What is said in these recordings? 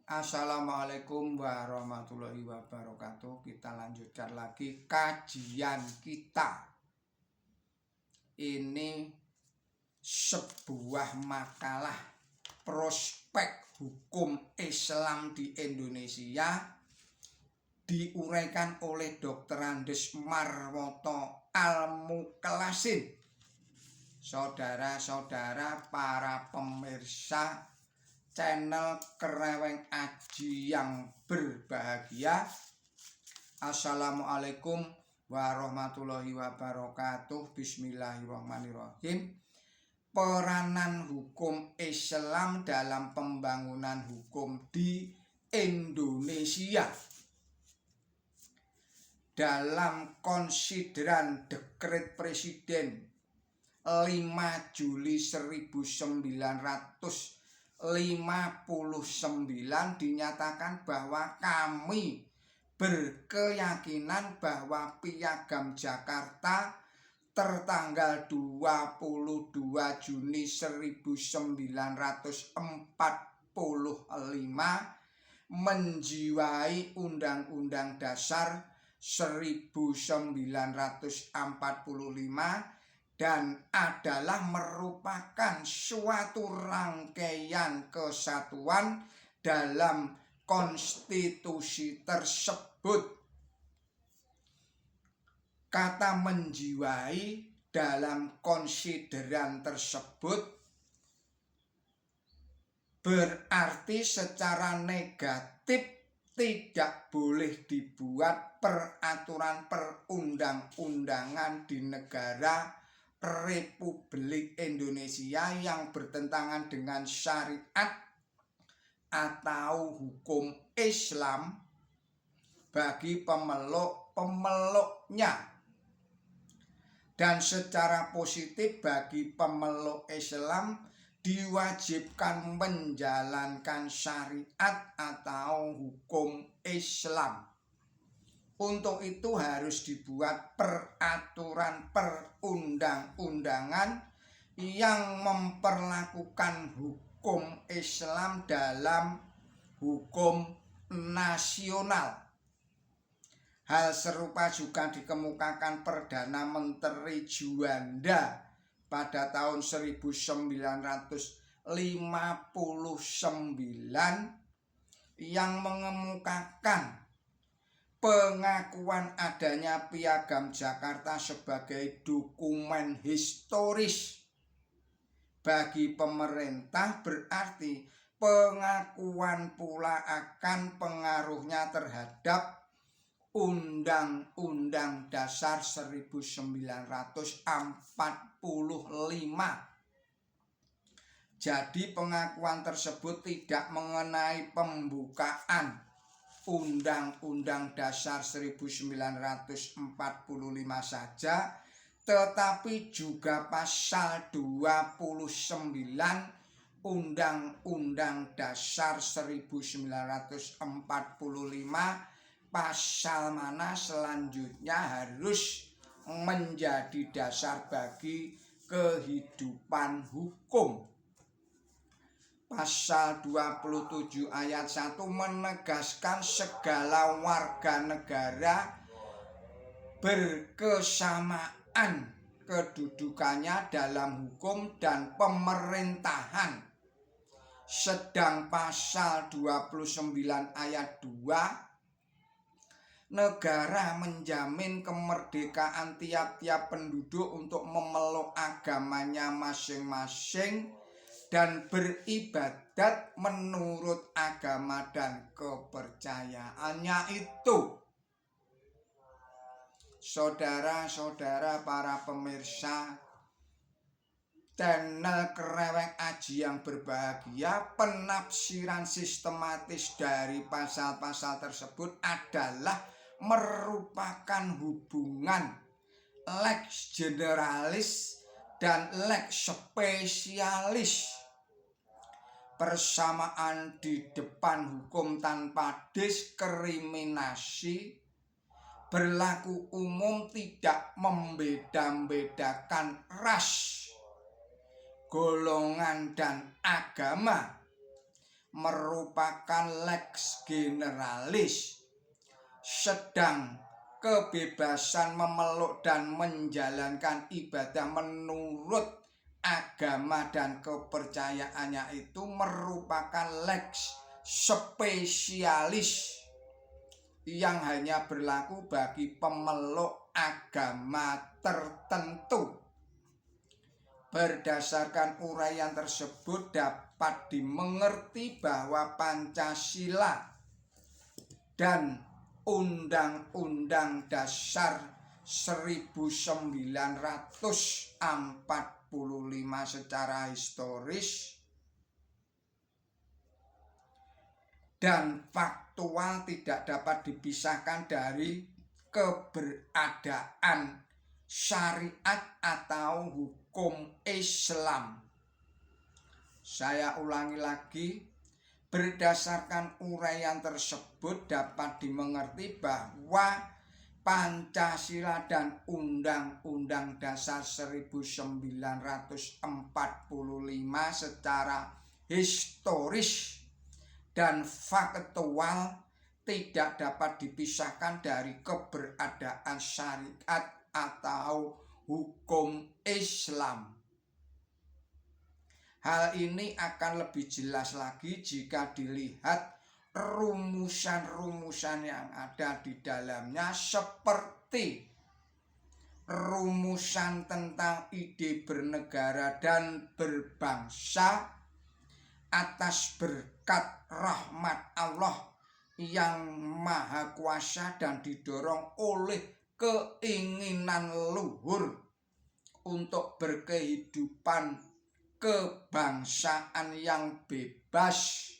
Assalamualaikum warahmatullahi wabarakatuh. Kita lanjutkan lagi kajian kita. Ini sebuah makalah prospek hukum Islam di Indonesia diuraikan oleh Dr. Andes Marwoto Al-Muklasin. Saudara-saudara para pemirsa channel Kereweng Aji yang berbahagia, Assalamualaikum warahmatullahi wabarakatuh. Bismillahirrahmanirrahim. Peranan hukum Islam dalam pembangunan hukum di Indonesia. Dalam konsideran Dekret Presiden 5 Juli 1959 dinyatakan bahwa kami berkeyakinan bahwa Piagam Jakarta tertanggal 22 Juni 1945 menjiwai Undang-Undang Dasar 1945 dan adalah merupakan suatu rangkaian kesatuan dalam konstitusi tersebut. Kata menjiwai dalam konsideran tersebut berarti secara negatif tidak boleh dibuat peraturan perundang-undangan di negara Republik Indonesia yang bertentangan dengan syariat atau hukum Islam bagi pemeluk-pemeluknya, dan secara positif bagi pemeluk Islam diwajibkan menjalankan syariat atau hukum Islam. Untuk itu harus dibuat peraturan perundang-undangan yang memperlakukan hukum Islam dalam hukum nasional. Hal serupa juga dikemukakan Perdana Menteri Juanda pada tahun 1959 yang mengemukakan pengakuan adanya Piagam Jakarta sebagai dokumen historis bagi pemerintah, berarti pengakuan pula akan pengaruhnya terhadap Undang-Undang Dasar 1945. Jadi pengakuan tersebut tidak mengenai pembukaan Undang-Undang Dasar 1945 saja, tetapi juga pasal 29 Undang-Undang Dasar 1945, pasal mana selanjutnya harus menjadi dasar bagi kehidupan hukum. Pasal 27 ayat 1 menegaskan segala warga negara berkesamaan kedudukannya dalam hukum dan pemerintahan. Sedang pasal 29 ayat 2, negara menjamin kemerdekaan tiap-tiap penduduk untuk memeluk agamanya masing-masing dan beribadat menurut agama dan kepercayaannya itu. Saudara-saudara para pemirsa channel Kereweng Aji yang berbahagia, penafsiran sistematis dari pasal-pasal tersebut adalah merupakan hubungan lex generalis dan lex spesialis. Persamaan di depan hukum tanpa diskriminasi, berlaku umum, tidak membeda-bedakan ras, golongan, dan agama. merupakan lex generalis, sedang kebebasan memeluk dan menjalankan ibadah menurut agama dan kepercayaannya itu merupakan lex spesialis yang hanya berlaku bagi pemeluk agama tertentu. Berdasarkan uraian tersebut dapat dimengerti bahwa Pancasila dan Undang-Undang Dasar 1945 secara historis dan faktual tidak dapat dipisahkan dari keberadaan syariat atau hukum Islam. Saya ulangi lagi, berdasarkan uraian tersebut dapat dimengerti bahwa Pancasila dan Undang-Undang Dasar 1945 secara historis dan faktual tidak dapat dipisahkan dari keberadaan syariat atau hukum Islam. Hal ini akan lebih jelas lagi jika dilihat rumusan-rumusan yang ada di dalamnya, seperti rumusan tentang ide bernegara dan berbangsa atas berkat rahmat Allah yang maha kuasa dan didorong oleh keinginan luhur untuk berkehidupan kebangsaan yang bebas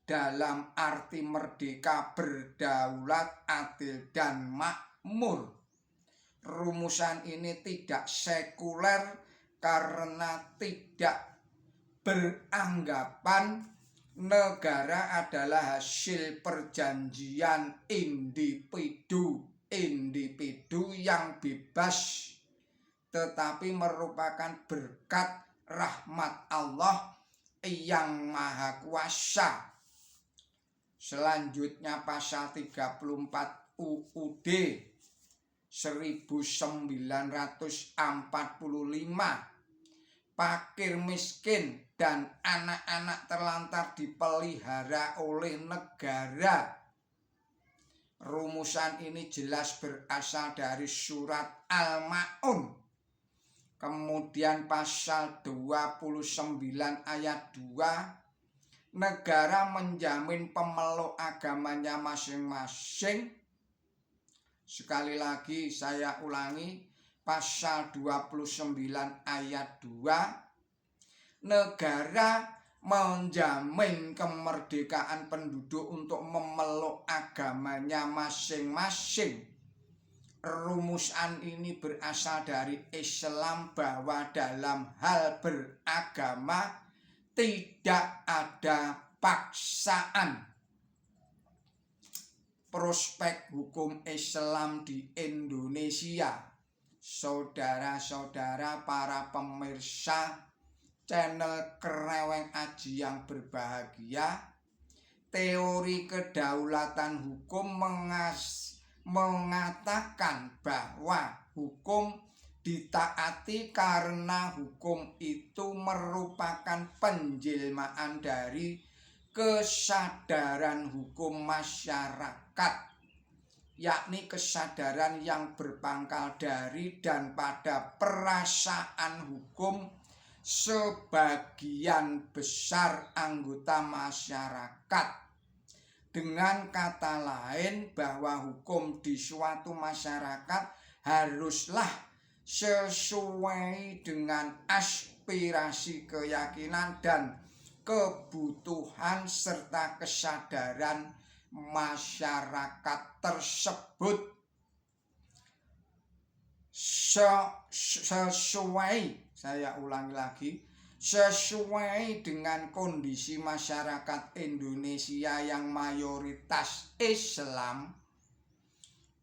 dalam arti merdeka, berdaulat, adil, dan makmur. Rumusan ini tidak sekuler karena tidak beranggapan negara adalah hasil perjanjian individu yang bebas, tetapi merupakan berkat rahmat Allah yang maha kuasa. Selanjutnya pasal 34 UUD 1945, fakir miskin dan anak-anak terlantar dipelihara oleh negara. Rumusan ini jelas berasal dari surat Al-Ma'un. Kemudian pasal 29 ayat 2, negara menjamin pemeluk agamanya masing-masing. Sekali lagi saya ulangi, pasal 29 ayat 2, negara menjamin kemerdekaan penduduk untuk memeluk agamanya masing-masing. Rumusan ini berasal dari Islam bahwa dalam hal beragama tidak ada paksaan. Prospek hukum Islam di Indonesia. Saudara-saudara para pemirsa channel Kreweng Aji yang berbahagia, teori kedaulatan hukum mengatakan bahwa hukum ditaati karena hukum itu merupakan penjelmaan dari kesadaran hukum masyarakat, yakni kesadaran yang berpangkal dari dan pada perasaan hukum sebagian besar anggota masyarakat. Dengan kata lain, bahwa hukum di suatu masyarakat haruslah sesuai dengan aspirasi, keyakinan, dan kebutuhan serta kesadaran masyarakat tersebut. Saya ulangi lagi, sesuai dengan kondisi masyarakat Indonesia yang mayoritas Islam,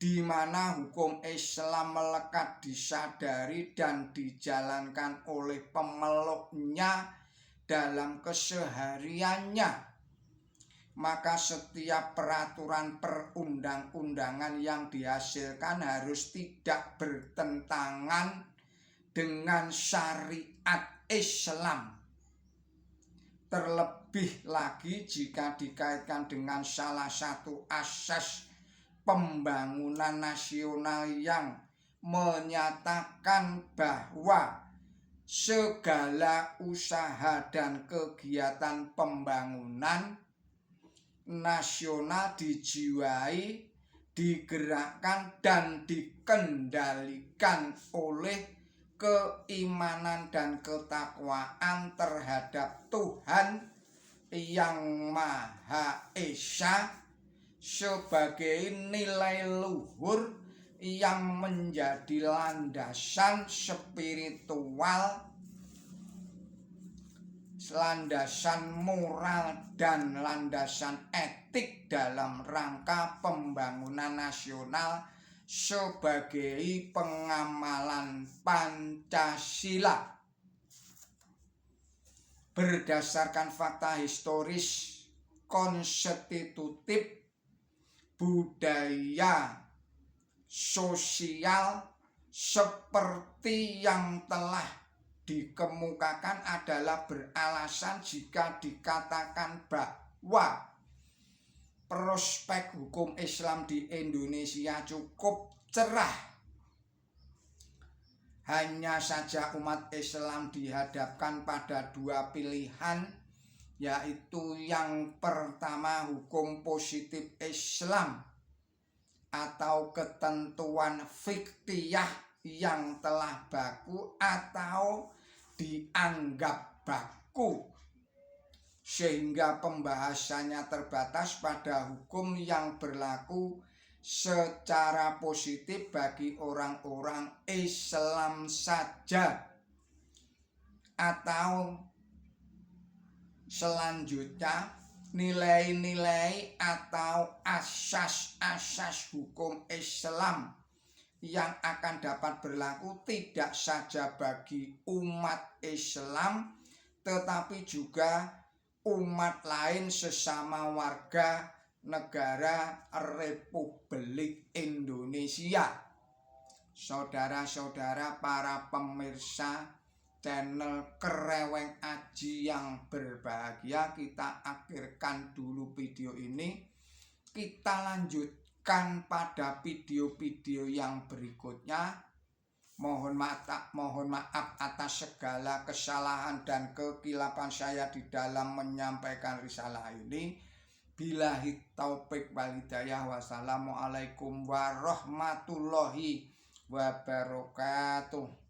di mana hukum Islam melekat disadari dan dijalankan oleh pemeluknya dalam kesehariannya. maka setiap peraturan perundang-undangan yang dihasilkan harus tidak bertentangan dengan syariat Islam. Terlebih lagi jika dikaitkan dengan salah satu asas pembangunan nasional yang menyatakan bahwa segala usaha dan kegiatan pembangunan nasional dijiwai, digerakkan dan dikendalikan oleh keimanan dan ketakwaan terhadap Tuhan yang Maha Esa sebagai nilai luhur yang menjadi landasan spiritual, landasan moral dan landasan etik dalam rangka pembangunan nasional sebagai pengamalan Pancasila. Berdasarkan fakta historis, konstitutif, budaya, sosial seperti yang telah dikemukakan adalah beralasan jika dikatakan bahwa prospek hukum Islam di Indonesia cukup cerah. Hanya saja umat Islam dihadapkan pada dua pilihan, yaitu yang pertama hukum positif Islam atau ketentuan fiqhiyah yang telah baku atau dianggap baku, sehingga pembahasannya terbatas pada hukum yang berlaku secara positif bagi orang-orang Islam saja, atau selanjutnya nilai-nilai atau asas-asas hukum Islam yang akan dapat berlaku tidak saja bagi umat Islam tetapi juga umat lain sesama warga negara Republik Indonesia. Saudara-saudara para pemirsa channel Kreweng Aji yang berbahagia, kita akhirkan dulu video ini. Kita lanjutkan pada video-video yang berikutnya. Mohon maaf atas segala kesalahan dan kekilapan saya di dalam menyampaikan risalah ini. Billahi taufik wal hidayah. Wassalamualaikum warahmatullahi wabarakatuh.